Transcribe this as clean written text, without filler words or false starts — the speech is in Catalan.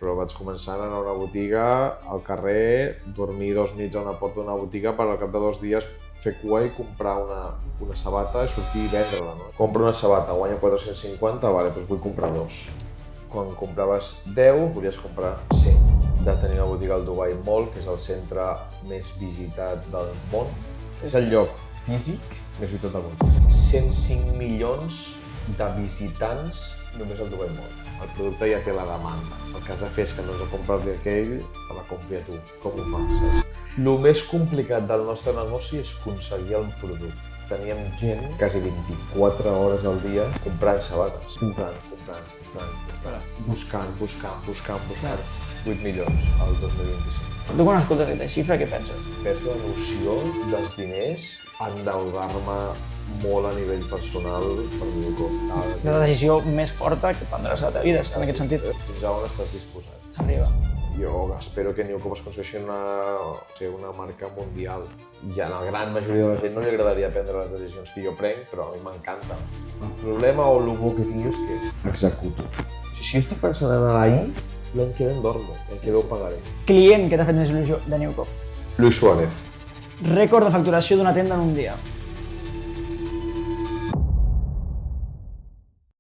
Però vaig començar a anar a una botiga al carrer, dormir 2 nits a una porta d'una botiga per al cap de 2 dies fer cua i comprar una sabata i sortir i vendre-la. No? Compro una sabata, guanya 450, vale, doncs vull comprar 2. Quan compraves 10, volies comprar 100. De tenir una botiga al Dubai Mall, que és el centre més visitat del món. És el lloc físic més visitat del món. 105 milions de visitants només al Dubai Mall. El producte ja té la demanda. El que has de fer és que no has de comprar-li aquell, te la compri a tu. Com ho fas? El més complicat del nostre negoci és aconseguir el producte. Teníem gent quasi 24 hores al dia comprant sabates. Comprant. Buscant. 8 milions al 2025. Tu quan escoltes aquesta xifra, què penses? Perds la noció dels diners, endeudar-me molt a nivell personal per mi cop. És la decisió més forta que prendràs a la teva vida, en aquest sentit. Fins a on estàs disposat? S'arriba. Jo espero que Newcom es aconsegueixi una marca mundial. I a la gran majoria de la gent no li agradaria prendre les decisions que jo prenc, però a mi m'encanta. El problema o el bo que tinc és que executo. Si jo estic pensant en anar ahir, l'any que ve em dormo, l'any que ve ho pagaré. Client que t'ha fet més il·lusió de Newcom. Luis Suárez. Rècord de facturació d'una tenda en un dia.